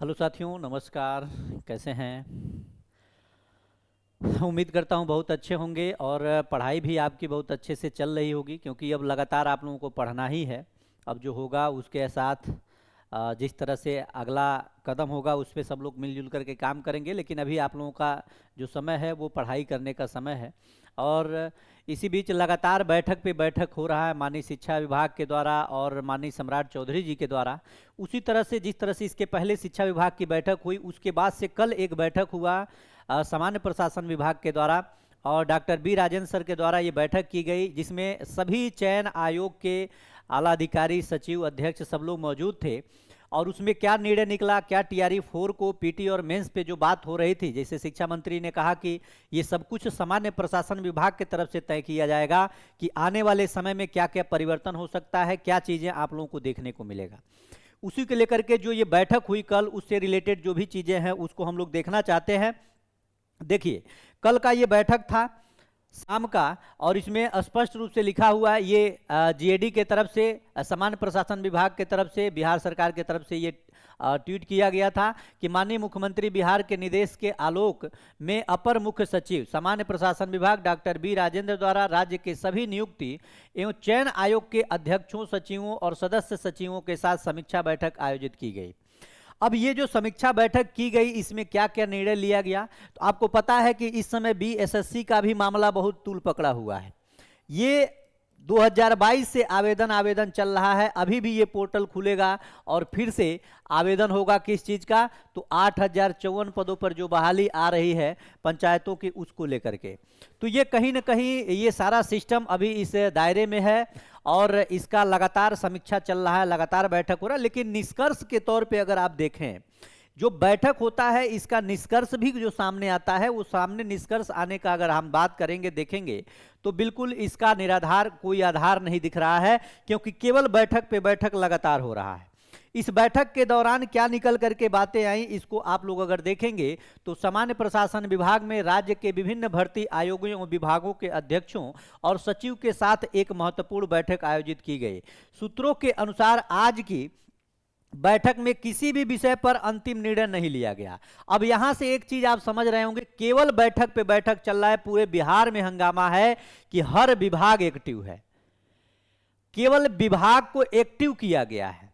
Hello साथियों, नमस्कार। कैसे हैं? उम्मीद करता हूँ बहुत अच्छे होंगे और पढ़ाई भी आपकी बहुत अच्छे से चल रही होगी, क्योंकि अब लगातार आप लोगों को पढ़ना ही है। अब जो होगा उसके साथ जिस तरह से अगला कदम होगा उस पे सब लोग मिलजुल करके काम करेंगे, लेकिन अभी आप लोगों का जो समय है वो पढ़ाई करने का समय है। और इसी बीच लगातार बैठक पे बैठक हो रहा है माननीय शिक्षा विभाग के द्वारा और माननीय सम्राट चौधरी जी के द्वारा। उसी तरह से जिस तरह से इसके पहले शिक्षा विभाग की बैठक हुई, उसके बाद से कल एक बैठक हुआ सामान्य प्रशासन विभाग के द्वारा, और डॉक्टर बी राजेंद्र सर के द्वारा ये बैठक की गई, जिसमें सभी चयन आयोग के आला अधिकारी, सचिव, अध्यक्ष सब लोग मौजूद थे। और उसमें क्या निर्णय निकला, क्या टीआरई 4 को पीटी और मेंस पे जो बात हो रही थी, जैसे शिक्षा मंत्री ने कहा कि ये सब कुछ सामान्य प्रशासन विभाग की तरफ से तय किया जाएगा कि आने वाले समय में क्या क्या परिवर्तन हो सकता है, क्या चीज़ें आप लोगों को देखने को मिलेगा। उसी को लेकर के जो ये बैठक हुई कल, उससे रिलेटेड जो भी चीज़ें हैं उसको हम लोग देखना चाहते हैं। देखिए, कल का ये बैठक था शाम का, और इसमें स्पष्ट रूप से लिखा हुआ है, ये जीएडी के तरफ से, सामान्य प्रशासन विभाग के तरफ से, बिहार सरकार के तरफ से ये ट्वीट किया गया था कि माननीय मुख्यमंत्री बिहार के निर्देश के आलोक में अपर मुख्य सचिव सामान्य प्रशासन विभाग डॉक्टर बी राजेंद्र द्वारा राज्य के सभी नियुक्ति एवं चयन आयोग के अध्यक्षों, सचिवों और सदस्य सचिवों के साथ समीक्षा बैठक आयोजित की गई। अब ये जो समीक्षा बैठक की गई, इसमें क्या क्या निर्णय लिया गया, तो आपको पता है कि इस समय बीएसएससी का भी मामला बहुत तूल पकड़ा हुआ है। ये 2022 से आवेदन चल रहा है, अभी भी ये पोर्टल खुलेगा और फिर से आवेदन होगा किस चीज़ का, तो 8054 पदों पर जो बहाली आ रही है पंचायतों की, उसको लेकर के। तो ये कहीं ना कहीं ये सारा सिस्टम अभी इस दायरे में है और इसका लगातार समीक्षा चल रहा है, लगातार बैठक हो रहा है। लेकिन निष्कर्ष के तौर पे अगर आप देखें, जो बैठक होता है इसका निष्कर्ष भी जो सामने आता है, वो सामने निष्कर्ष आने का अगर हम बात करेंगे, देखेंगे, तो बिल्कुल इसका निराधार कोई आधार नहीं दिख रहा है, क्योंकि केवल बैठक पे बैठक लगातार हो रहा है। इस बैठक के दौरान क्या निकल करके बातें आई, इसको आप लोग अगर देखेंगे तो सामान्य प्रशासन विभाग में राज्य के विभिन्न भर्ती आयोगों एवं विभागों के अध्यक्षों और सचिव के साथ एक महत्वपूर्ण बैठक आयोजित की गई। सूत्रों के अनुसार आज की बैठक में किसी भी विषय पर अंतिम निर्णय नहीं लिया गया। अब यहां से एक चीज आप समझ रहे होंगे, केवल बैठक पे बैठक चल रहा है, पूरे बिहार में हंगामा है कि हर विभाग एक्टिव है, केवल विभाग को एक्टिव किया गया है,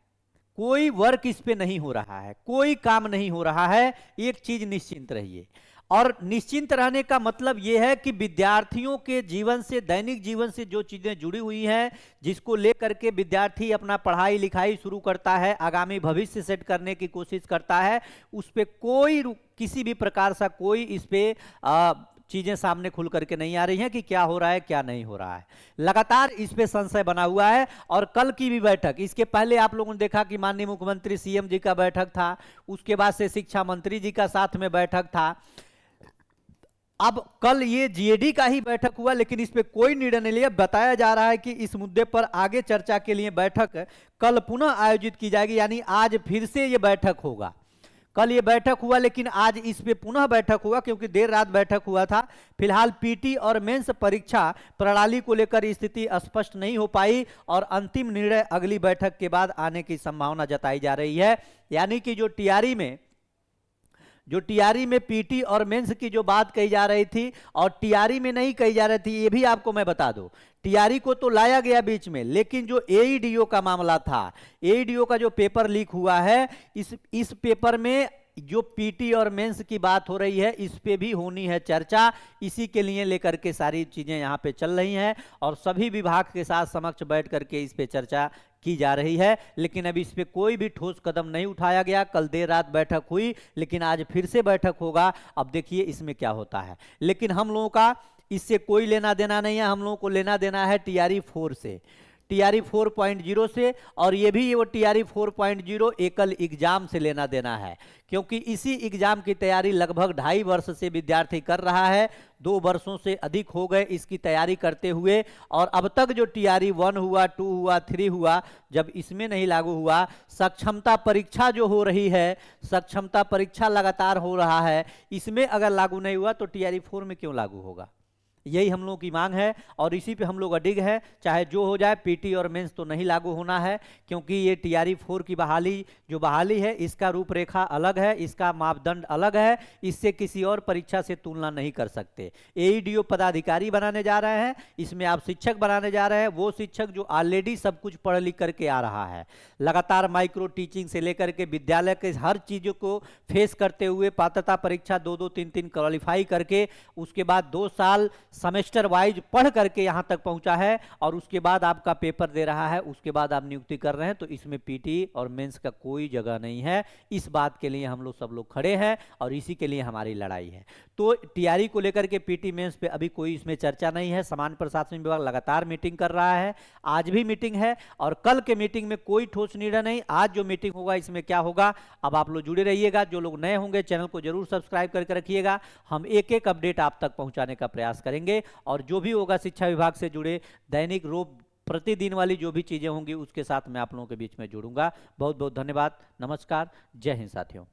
कोई वर्क इस पे नहीं हो रहा है, कोई काम नहीं हो रहा है। एक चीज निश्चिंत रहिए, और निश्चिंत रहने का मतलब यह है कि विद्यार्थियों के जीवन से, दैनिक जीवन से जो चीजें जुड़ी हुई हैं, जिसको लेकर के विद्यार्थी अपना पढ़ाई लिखाई शुरू करता है, आगामी भविष्य सेट करने की कोशिश करता है, उस पे कोई किसी भी प्रकार से कोई इस पे चीजें सामने खुल करके नहीं आ रही हैं कि क्या हो रहा है क्या नहीं हो रहा है। लगातार इस पे संशय बना हुआ है। और कल की भी बैठक, इसके पहले आप लोगों ने देखा कि माननीय मुख्यमंत्री सीएम जी का बैठक था, उसके बाद से शिक्षा मंत्री जी का साथ में बैठक था। अब कल ये जीएडी का ही बैठक हुआ, लेकिन इस पे कोई निर्णय नहीं लिया। बताया जा रहा है कि इस मुद्दे पर आगे चर्चा के लिए बैठक कल पुनः आयोजित की जाएगी, यानी आज फिर से ये बैठक होगा। कल ये बैठक हुआ, लेकिन आज इस पे पुनः बैठक हुआ, क्योंकि देर रात बैठक हुआ था। फिलहाल पीटी और मेंस परीक्षा प्रणाली को लेकर स्थिति स्पष्ट नहीं हो पाई, और अंतिम निर्णय अगली बैठक के बाद आने की संभावना जताई जा रही है। यानी कि जो टीआरई में पीटी और मेंस की जो बात कही जा रही थी, और टीआरई में नहीं कही जा रही थी, ये भी आपको मैं बता दूं। टीआरई को तो लाया गया बीच में, लेकिन जो एईडीओ का मामला था, एईडीओ का जो पेपर लीक हुआ है, इस पेपर में जो पीटी और मेंस की बात हो रही है, इस पे भी होनी है चर्चा। इसी के लिए लेकर के सारी चीजें यहाँ पे चल रही हैं, और सभी विभाग के साथ समक्ष बैठ करके इस पे चर्चा की जा रही है। लेकिन अभी इस पे कोई भी ठोस कदम नहीं उठाया गया। कल देर रात बैठक हुई, लेकिन आज फिर से बैठक होगा। अब देखिए इसमें क्या होता है, लेकिन हम लोगों का इससे कोई लेना देना नहीं है। हम लोगों को लेना देना है टीआरई 4 से, टीआरई 4.0 से, और ये भी वो टीआरई 4.0 एकल एग्जाम से लेना देना है, क्योंकि इसी एग्जाम की तैयारी लगभग 2.5 वर्ष से विद्यार्थी कर रहा है। 2 वर्षों से अधिक हो गए इसकी तैयारी करते हुए, और अब तक जो टीआरई 1 हुआ, 2 हुआ, 3 हुआ, जब इसमें नहीं लागू हुआ, सक्षमता परीक्षा जो हो रही है, सक्षमता परीक्षा लगातार हो रहा है, इसमें अगर लागू नहीं हुआ तो टीआरई 4 में क्यों लागू होगा? यही हम लोगों की मांग है और इसी पे हम लोग अडिग है, चाहे जो हो जाए। पीटी और मेंस तो नहीं लागू होना है, क्योंकि ये टीआरई 4 की बहाली जो बहाली है, इसका रूपरेखा अलग है, इसका मापदंड अलग है, इससे किसी और परीक्षा से तुलना नहीं कर सकते। एईडीओ पदाधिकारी बनाने जा रहे हैं, इसमें आप शिक्षक बनाने जा रहे हैं, वो शिक्षक जो ऑलरेडी सब कुछ पढ़ लिख करके आ रहा है, लगातार माइक्रो टीचिंग से लेकर के विद्यालय के हर चीजों को फेस करते हुए पात्रता परीक्षा 2-2 3-3 क्वालिफाई करके उसके बाद 2 साल सेमेस्टर वाइज पढ़ करके यहां तक पहुंचा है और उसके बाद आपका पेपर दे रहा है, उसके बाद आप नियुक्ति कर रहे हैं। तो इसमें पीटी और मेंस का कोई जगह नहीं है। इस बात के लिए हम लोग सब लोग खड़े हैं और इसी के लिए हमारी लड़ाई है। तो टीआरई को लेकर के पीटी मेंस पे अभी कोई इसमें चर्चा नहीं है। सामान्य प्रशासन विभाग लगातार मीटिंग कर रहा है, आज भी मीटिंग है और कल के मीटिंग में कोई ठोस निर्णय नहीं। आज जो मीटिंग होगा इसमें क्या होगा, अब आप लोग जुड़े रहिएगा। जो लोग नए होंगे चैनल को जरूर सब्सक्राइब करके रखिएगा, हम एक एक अपडेट आप तक पहुंचाने का प्रयास करेंगे और जो भी होगा शिक्षा विभाग से जुड़े दैनिक रोज प्रतिदिन वाली जो भी चीजें होंगी उसके साथ मैं आप लोगों के बीच में जुड़ूंगा। बहुत बहुत धन्यवाद, नमस्कार, जय हिंद साथियों।